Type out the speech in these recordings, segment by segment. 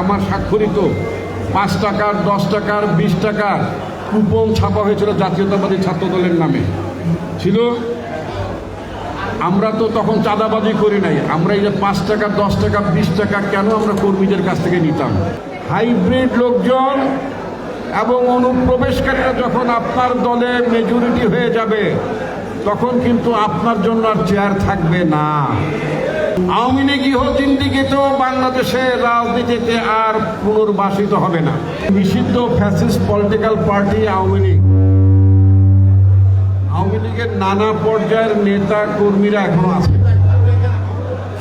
আমার স্বাক্ষরিত 5 টাকার, 10 টাকার, 20 টাকার কুপন ছাপা হয়েছিল জাতীয়তাবাদী ছাত্র দলের নামে ছিল। আমরা তো তখন চাঁদাবাজি করি নাই। আমরা এই যে 5 টাকা, 10 টাকা, 20 টাকা কেন আমরা কর্মীদের কাছ থেকে নিতাম? হাইব্রিড লোকজন এবং অনুপ্রবেশকারীরা যখন আপনার দলে মেজরিটি হয়ে যাবে তখন কিন্তু আপনার জন্য আর চেয়ার থাকবে না। আওয়ামী লীগ ইহজিন্দিগিতেও বাংলাদেশের রাজনীতিতে আর পুনর্বাসিত হবে না। নিষিদ্ধ fascist political party Awami League, Awami লীগের নানা পর্যায়ের নেতা কর্মীরা এখনো আছে,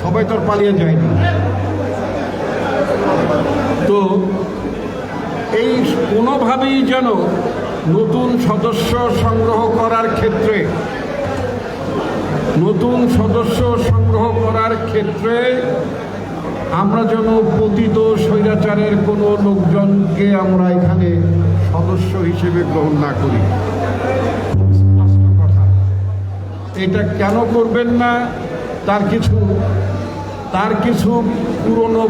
সবাই তো পালিয়ে যায়নি। তো এই কোনোভাবেই যেন নতুন সদস্য সংগ্রহ করার ক্ষেত্রে আমরা যেন পতিত স্বৈরাচারের কোনো লোকজনকে আমরা এখানে সদস্য হিসেবে গ্রহণ না করি। স্পষ্ট কথা, এটা কেন করবেন না তার কিছু পুরনো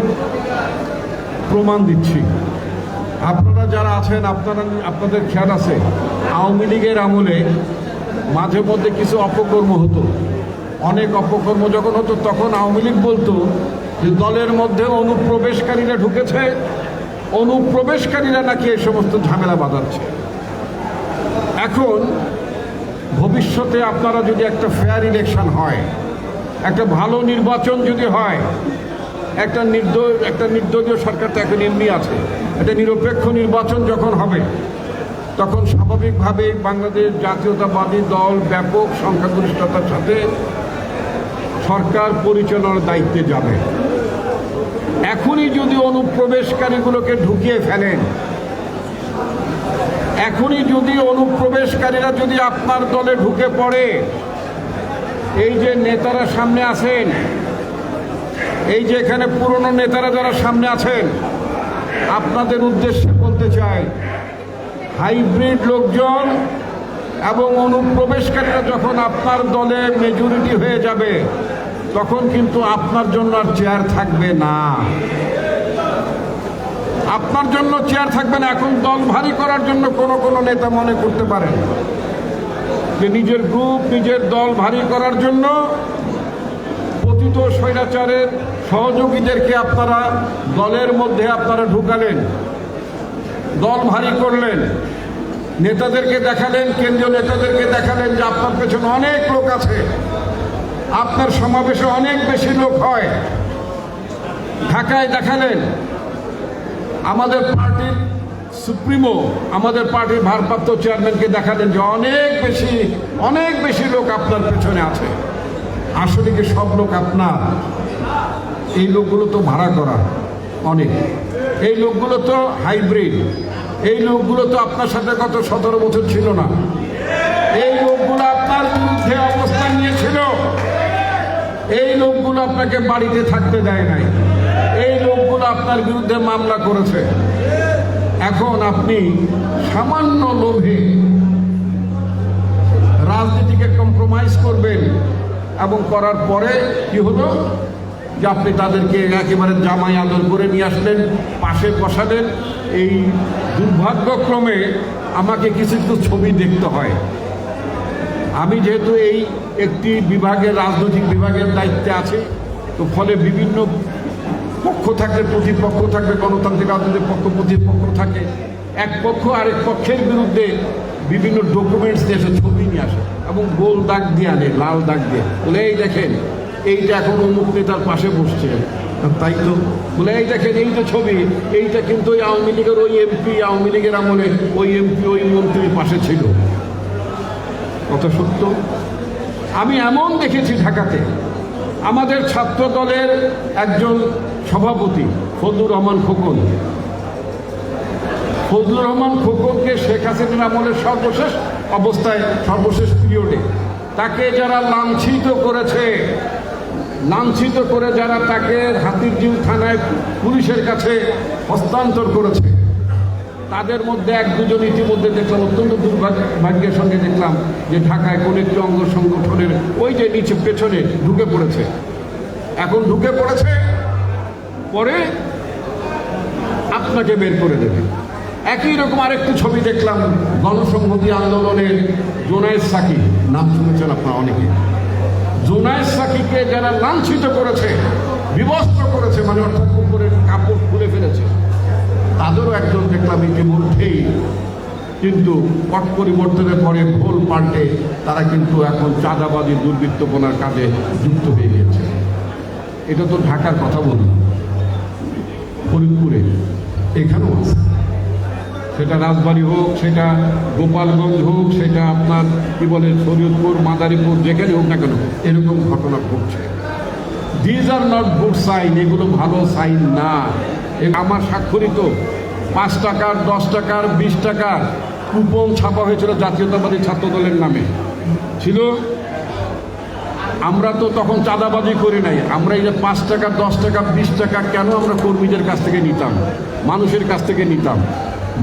প্রমাণ দিচ্ছি। আপনারা যারা আছেন আপনাদের খেয়াল আছে, আওয়ামী লীগের আমলে মাঝে মধ্যে কিছু অপকর্ম হতো। অনেক অপকর্ম যখন হতো তখন আওয়ামী লীগ বলতো যে দলের মধ্যে অনুপ্রবেশকারীরা ঢুকেছে, অনুপ্রবেশকারীরা নাকি এই সমস্ত ঝামেলা বাঁধাচ্ছে। এখন ভবিষ্যতে আপনারা যদি একটা ফেয়ার ইলেকশন হয়, একটা ভালো নির্বাচন যদি হয়, একটা নির্দলীয় সরকার তো এখন এমনি আছে, একটা নিরপেক্ষ নির্বাচন যখন হবে তখন স্বাভাবিকভাবে বাংলাদেশ জাতীয়তাবাদী দল ব্যাপক সংখ্যাগরিষ্ঠতার সাথে সরকার পরিচালনার দায়িত্বে যাবে। এখনই যদি অনুপ্রবেশকারীগুলোকে ঢুকিয়ে ফেলেন, এখনই যদি অনুপ্রবেশকারীরা যদি আপনার দলে ঢুকে পড়ে, এই যে নেতারা সামনে আছেন, এই যে এখানে পুরনো নেতারা যারা সামনে আছেন, আপনাদের উদ্দেশ্যে বলতে চাই, হাইব্রিড লোকজন এবং অনুপ্রবেশকারীরা যখন আপনার দলে মেজরিটি হয়ে যাবে তখন কিন্তু আপনার জন্য আর চেয়ার থাকবে না। আপনার জন্য চেয়ার থাকবে না। এখন দল ভারী করার জন্য কোনো নেতা মনে করতে পারেন যে নিজের গ্রুপ, নিজের দল ভারী করার জন্য পতিত স্বৈরাচারের সহযোগীদেরকে আপনারা দলের মধ্যে আপনারা ঢুকালেন, দল ভারী করলেন, নেতাদেরকে দেখালেন, কেন্দ্রীয় নেতাদেরকে দেখালেন যে আপনার পেছনে অনেক লোক আছে, আপনার সমাবেশে অনেক বেশি লোক হয়। ঢাকায় দেখালেন আমাদের পার্টির সুপ্রিমো, আমাদের পার্টির ভারপ্রাপ্ত চেয়ারম্যানকে দেখালেন যে অনেক বেশি লোক আপনার পেছনে আছে। আসলে কি সব লোক আপনার? এই লোকগুলো তো ভাড়া করা অনেক, এই লোকগুলো তো হাইব্রিড, এই লোকগুলো তো আপনার সাথে গত 17 বছর ছিল না। এই লোকগুলো আপনার বিরুদ্ধে অবস্থান নিয়েছিল, এই লোকগুলো আপনাকে বাড়িতে থাকতে দেয় নাই, এই লোকগুলো আপনার বিরুদ্ধে মামলা করেছে। এখন আপনি সামান্য লোভে রাজনীতিকে কম্প্রোমাইজ করবেন এবং করার পরে কি হলো যে আপনি তাদেরকে একেবারে জামাই আদর করে নিয়ে আসলেন, পাশে বসালেন। এই দুর্ভাগ্যক্রমে আমাকে কিছু ছবি দেখতে হয়। আমি যেহেতু এই একটি বিভাগের, রাজনৈতিক বিভাগের দায়িত্বে আছি, তো ফলে বিভিন্ন পক্ষ থাকবে, প্রতিপক্ষ থাকবে, গণতান্ত্রিক রাজনৈতিক পক্ষ প্রতিপক্ষ থাকে। এক পক্ষ আরেক পক্ষের বিরুদ্ধে বিভিন্ন ডকুমেন্টস দিয়ে ছবি নিয়ে আসে এবং গোল দাগ দিয়ে আনে, লাল দাগ দিয়ে, বলে এই দেখেন এইটা এখন অমুক নেতার পাশে বসছে, তাই তো বলে এই দেখেন এই যে ছবি, এইটা কিন্তু ওই আওয়ামী লীগের ওই এমপি, আওয়ামী লীগের আমলে ওই এমপি ওই মন্ত্রীর পাশে ছিল। কত সত্য। আমি এমন দেখেছি ঢাকাতে, আমাদের ছাত্র দলের একজন সভাপতি ফজলুর রহমান খোকনকে শেখ হাসিনার আমলের সর্বশেষ পিরিয়ডে তাকে যারা লাঞ্ছিত করে যারা তাকে হাতিরঝিল থানায় পুলিশের কাছে হস্তান্তর করেছে, তাদের মধ্যে 1-2 জন ইতিমধ্যে দেখলাম, অত্যন্ত দুর্ভাগ্যের সঙ্গে দেখলাম যে ঢাকায় কোন একটি অঙ্গ সংগঠনের ওই যে নিচে পেছনে ঢুকে পড়েছে। এখন ঢুকে পড়েছে, পরে আপনাকে বের করে দেবে। একই রকম আরেকটি ছবি দেখলাম, গণসংহতি আন্দোলনের জোনায়েদ সাকি, নাম শুনেছেন আপনারা অনেকে। জোনায়েদ সাকিকে যারা লাঞ্ছিত করেছে, বিবস্ত্র করেছে, মানে অর্থাৎ উপরের কাপড় খুলে ফেলেছে, তাদেরও একজন দেখলাম ইতিমধ্যেই কিন্তু পট পরিবর্তনের পরে ভোল পাল্টে তারা কিন্তু এখন চাঁদাবাদী দুর্বৃত্তপনার কাজে যুক্ত হয়ে গেছে। এটা তো ঢাকার কথা বললাম, ফরিদপুরে এখানেও আছে, সেটা রাজবাড়ী হোক, সেটা গোপালগঞ্জ হোক, সেটা আপনার কি বলে শরীয়তপুর, মাদারীপুর, যেখানে হোক না কেন এরকম ঘটনা ঘটছে। These are not good sign, এগুলো ভালো সাইন না। আমার স্বাক্ষরিত 5 টাকার, 10 টাকার, 20 টাকার কুপন ছাপা হয়েছিল জাতীয়তাবাদী ছাত্র দলের নামে ছিল। আমরা তো তখন চাঁদাবাজি করি নাই, আমরা এই যে 5 টাকা, 10 টাকা, 20 টাকা কেন আমরা কর্মীদের কাছ থেকে নিতাম, মানুষের কাছ থেকে নিতাম।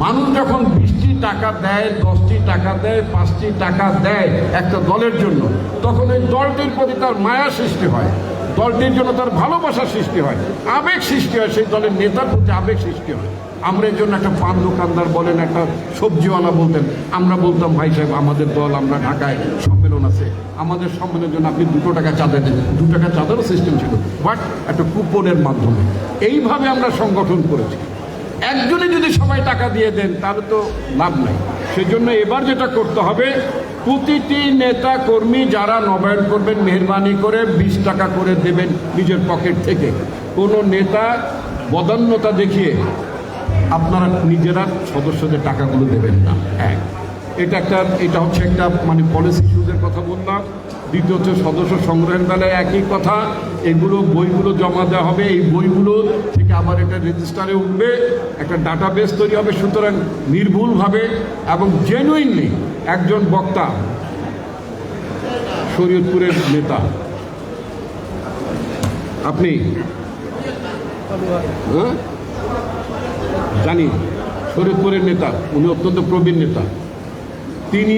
মানুষ যখন 20টি টাকা দেয়, 10টি টাকা দেয়, 5টি টাকা দেয় একটা দলের জন্য, তখন এই দলটির প্রতি তার মায়া সৃষ্টি হয়, দলটির জন্য তার ভালোবাসার সৃষ্টি হয়, আবেগ সৃষ্টি হয়, সেই দলের নেতার প্রতি আবেগ সৃষ্টি হয়। আমরা এর জন্য একটা পান দোকানদার বলেন, একটা সবজিওয়ালা বলতেন, আমরা বলতাম ভাই সাহেব আমাদের দল, আমরা ঢাকায় সম্মেলন আছে, আমাদের সম্মেলনের জন্য আপনি 2 টাকা চাঁদা দেন। 2 টাকা চাঁদারও সিস্টেম ছিল, বাট একটা কুপনের মাধ্যমে এইভাবে আমরা সংগঠন করেছি। একজনই যদি সবাই টাকা দিয়ে দেন তাহলে তো লাভ নাই। সেজন্য এবার যেটা করতে হবে, প্রতিটি নেতা কর্মী যারা নবায়ন করবেন মেহরবানি করে 20 টাকা করে দেবেন নিজের পকেট থেকে। কোনো নেতা বদান্যতা দেখিয়ে আপনারা নিজেরা সদস্যদের টাকাগুলো দেবেন না। এটা হচ্ছে একটা মানে পলিসি ইস্যুজের কথা বললাম। দ্বিতীয় হচ্ছে সদস্য সংগ্রহের বেলায় একই কথা, এগুলো বইগুলো জমা দেওয়া হবে, এই বইগুলো থেকে আবার এটা রেজিস্টারে উঠবে, একটা ডাটাবেস তৈরি হবে। সুতরাং নির্ভুলভাবে এবং জেনুইনলি একজন বক্তা, শরীয়তপুরের নেতা, আপনি জানি শরীয়তপুরের নেতা, উনি অত্যন্ত প্রবীণ নেতা, তিনি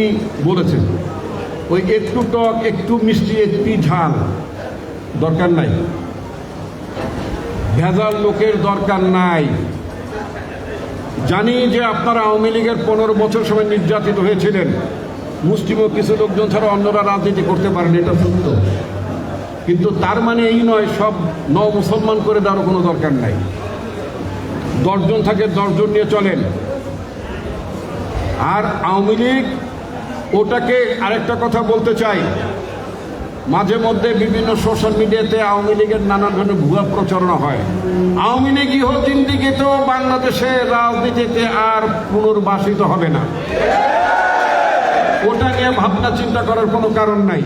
বলেছেন ওই একটু টক, একটু মিষ্টি, একটু ঝাল দরকার নাই, ভেজাল লোকের দরকার নাই। জানি যে আপনারা আওয়ামী লীগের 15 বছর সময় নির্যাতিত হয়েছিলেন, মুসলিমও কিছু লোকজন ছাড়া অন্যরা রাজনীতি করতে পারেন, এটা সত্য। কিন্তু তার মানে এই নয় সব মুসলমান করে দেওয়ার কোনো দরকার নাই। 10 জন থাকে, 10 জন নিয়ে চলেন। আর আওয়ামী লীগ ওটাকে আরেকটা কথা বলতে চাই, মাঝে মধ্যে বিভিন্ন সোশ্যাল মিডিয়াতে আওয়ামী লীগের নানা ধরনের ভুয়া প্রচারণা হয়। আওয়ামী লীগ ইহ জিন্দিগিতেও বাংলাদেশের রাজনীতিতে আর পুনর্বাসিত হবে না, ওটা নিয়ে ভাবনা চিন্তা করার কোনো কারণ নাই।